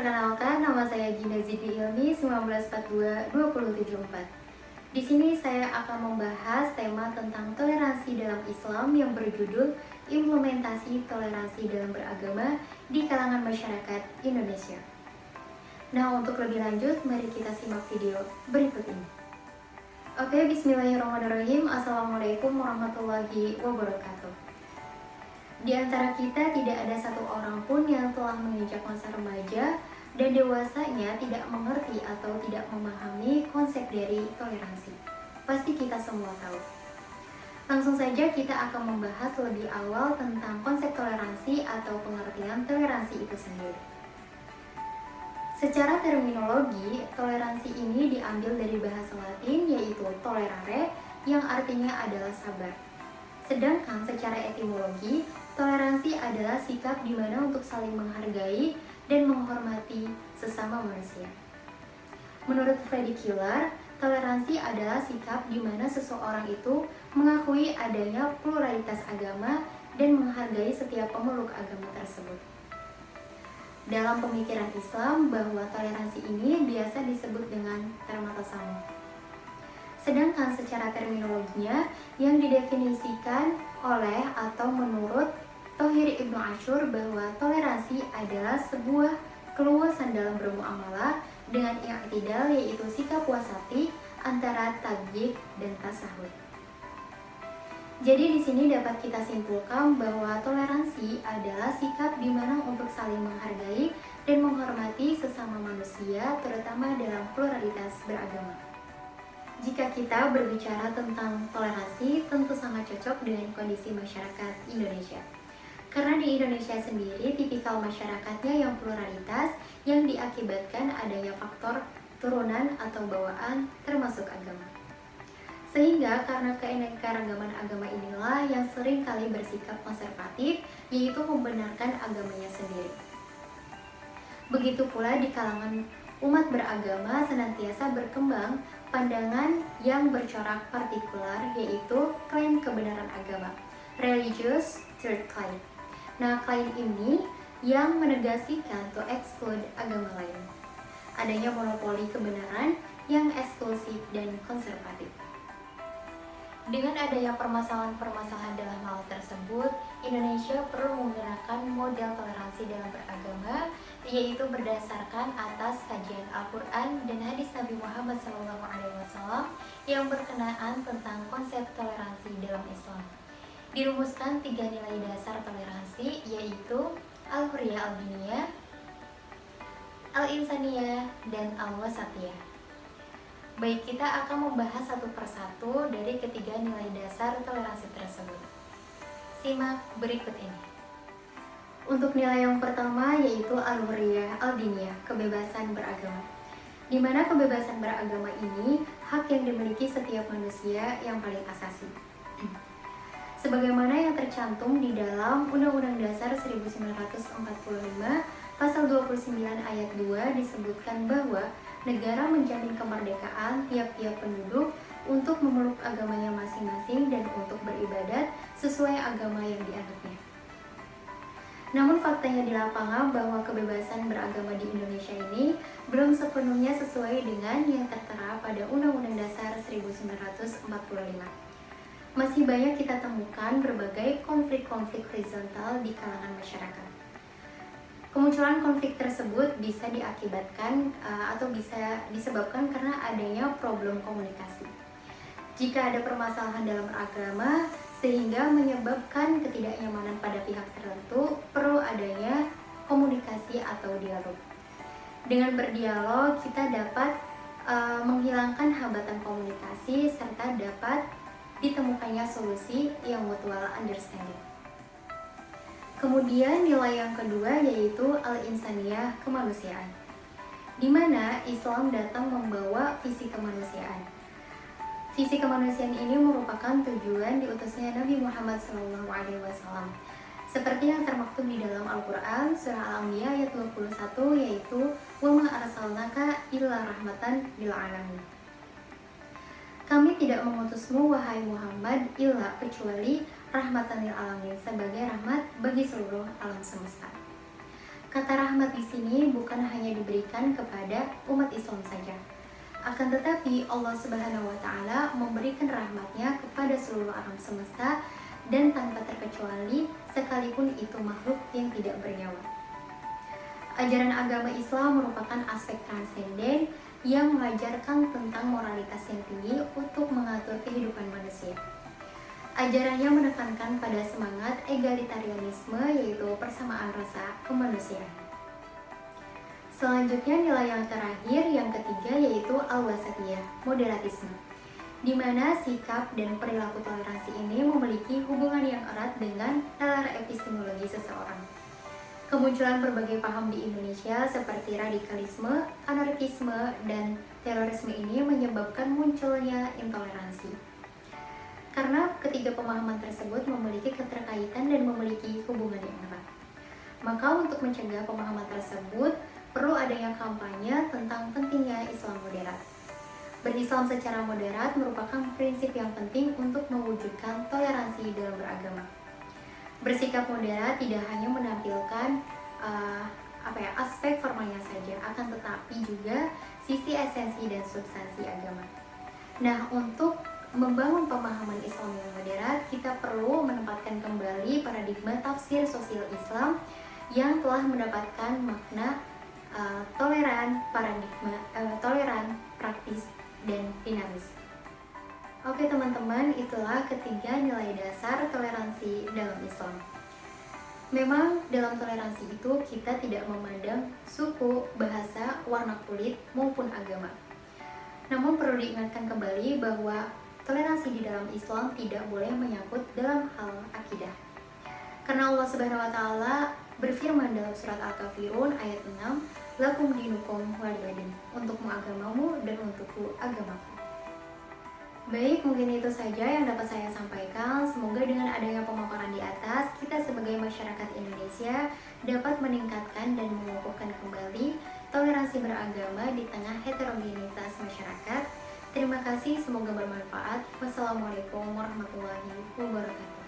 Perkenalkan, nama saya Gina Zidni Ilmi 1942-2074. Di sini saya akan membahas tema tentang toleransi dalam Islam yang berjudul Implementasi Toleransi dalam Beragama di kalangan masyarakat Indonesia. Nah, untuk lebih lanjut, mari kita simak video berikut ini. Oke, bismillahirrahmanirrahim. Assalamualaikum warahmatullahi wabarakatuh. Di antara kita tidak ada satu orang pun yang telah menginjak masa remaja dan dewasanya tidak mengerti atau tidak memahami konsep dari toleransi. Pasti kita semua tahu. Langsung saja kita akan membahas lebih awal tentang konsep toleransi atau pengertian toleransi itu sendiri. Secara terminologi, toleransi ini diambil dari bahasa Latin yaitu tolerare yang artinya adalah sabar. Sedangkan secara etimologi, toleransi adalah sikap di mana untuk saling menghargai dan menghormati sesama manusia. Menurut Freddy Killer, toleransi adalah sikap di mana seseorang itu mengakui adanya pluralitas agama dan menghargai setiap pemeluk agama tersebut. Dalam pemikiran Islam, bahwa toleransi ini biasa disebut dengan terma tasamuh. Sedangkan secara terminologinya yang didefinisikan oleh atau menurut Thohir Ibnu Ashur bahwa toleransi adalah sebuah keluasan dalam bermuamalah dengan i'tidal, yaitu sikap wasati antara tagyid dan tasahud. Jadi di sini dapat kita simpulkan bahwa toleransi adalah sikap di mana untuk saling menghargai dan menghormati sesama manusia, terutama dalam pluralitas beragama. Jika kita berbicara tentang toleransi, tentu sangat cocok dengan kondisi masyarakat Indonesia. Karena di Indonesia sendiri, tipikal masyarakatnya yang pluralitas yang diakibatkan adanya faktor turunan atau bawaan termasuk agama. Sehingga karena keanekaragaman agama inilah yang sering kali bersikap konservatif, yaitu membenarkan agamanya sendiri. Begitu pula di kalangan umat beragama senantiasa berkembang pandangan yang bercorak partikular, yaitu klaim kebenaran agama, religious third claim. Nah, klaim ini yang menegasikan to exclude agama lain. Adanya monopoli kebenaran yang eksklusif dan konservatif. Dengan adanya permasalahan-permasalahan dalam hal tersebut, Indonesia perlu menggunakan model toleransi dalam beragama, yaitu berdasarkan atas kajian Al-Quran dan hadis Nabi Muhammad SAW yang berkenaan tentang konsep toleransi dalam Islam. Dirumuskan 3 nilai dasar toleransi, yaitu Al-Hurriyah Al-Diniyah, Al-Insaniyah, dan Al-Wasatiyah. Baik, kita akan membahas satu persatu dari ketiga nilai dasar toleransi tersebut. Simak berikut ini. Untuk nilai yang pertama yaitu Al-Hurriyah Al-Diniyah, kebebasan beragama. Di mana kebebasan beragama ini hak yang dimiliki setiap manusia yang paling asasi. Sebagaimana yang tercantum di dalam Undang-Undang Dasar 1945 Pasal 29 ayat 2 disebutkan bahwa negara menjamin kemerdekaan tiap-tiap penduduk untuk memeluk agamanya masing-masing dan untuk beribadat sesuai agama yang dianutnya. Namun faktanya di lapangan bahwa kebebasan beragama di Indonesia ini belum sepenuhnya sesuai dengan yang tertera pada Undang-Undang Dasar 1945. Masih banyak kita temukan berbagai konflik-konflik horizontal di kalangan masyarakat. Kemunculan konflik tersebut bisa diakibatkan atau bisa disebabkan karena adanya problem komunikasi. Jika ada permasalahan dalam agama sehingga menyebabkan ketidaknyamanan pada pihak tertentu, perlu adanya komunikasi atau dialog. Dengan berdialog, kita dapat menghilangkan hambatan komunikasi serta dapat ditemukannya solusi yang mutual understanding. Kemudian nilai yang kedua yaitu Al-Insaniyah, kemanusiaan, di mana Islam datang membawa visi kemanusiaan. Visi kemanusiaan ini merupakan tujuan diutusnya Nabi Muhammad SAW. Seperti yang termaktub di dalam Al-Quran, surah Al-Anbiya ayat 21, yaitu wa ma arsalnaka illa rahmatan lil alamin. Kami tidak mengutusmu wahai Muhammad illa kecuali rahmatan lil alamin, sebagai rahmat bagi seluruh alam semesta. Kata rahmat di sini bukan hanya diberikan kepada umat Islam saja. Akan tetapi Allah Subhanahu wa taala memberikan rahmatnya kepada seluruh alam semesta dan tanpa terkecuali sekalipun itu makhluk yang tidak bernyawa. Ajaran agama Islam merupakan aspek transenden yang mengajarkan tentang moralitas yang tinggi untuk mengatur kehidupan manusia. Ajarannya menekankan pada semangat egalitarianisme, yaitu persamaan rasa kemanusiaan. Selanjutnya nilai yang terakhir, yang ketiga, yaitu al-wasatiyah, moderatisme, di mana sikap dan perilaku toleransi ini memiliki hubungan yang erat dengan nalar epistemologi seseorang. Kemunculan berbagai paham di Indonesia seperti radikalisme, anarkisme, dan terorisme ini menyebabkan munculnya intoleransi. Karena ketiga pemahaman tersebut memiliki keterkaitan dan memiliki hubungan yang erat. Maka untuk mencegah pemahaman tersebut, perlu adanya kampanye tentang pentingnya Islam moderat. Berislam secara moderat merupakan prinsip yang penting untuk mewujudkan toleransi dalam beragama. Bersikap moderat tidak hanya menampilkan aspek formalnya saja, akan tetapi juga sisi esensi dan substansi agama. Nah, untuk membangun pemahaman Islam yang moderat, kita perlu menempatkan kembali paradigma tafsir sosial Islam yang telah mendapatkan makna toleran, toleran, praktis, dan dinamis. Oke teman-teman, itulah ketiga nilai dasar toleransi dalam Islam. Memang dalam toleransi itu kita tidak memandang suku, bahasa, warna kulit, maupun agama. Namun perlu diingatkan kembali bahwa toleransi di dalam Islam tidak boleh menyangkut dalam hal akidah. Karena Allah Subhanahu wa taala berfirman dalam surat Al-Kafirun ayat 6, "Lakum dinukum waliyadin," untukmu agamamu dan untukku agamaku. Baik, mungkin itu saja yang dapat saya sampaikan. Semoga dengan adanya pemaparan di atas, kita sebagai masyarakat Indonesia dapat meningkatkan dan mengukuhkan kembali toleransi beragama di tengah heterogenitas masyarakat. Terima kasih, semoga bermanfaat. Wassalamualaikum warahmatullahi wabarakatuh.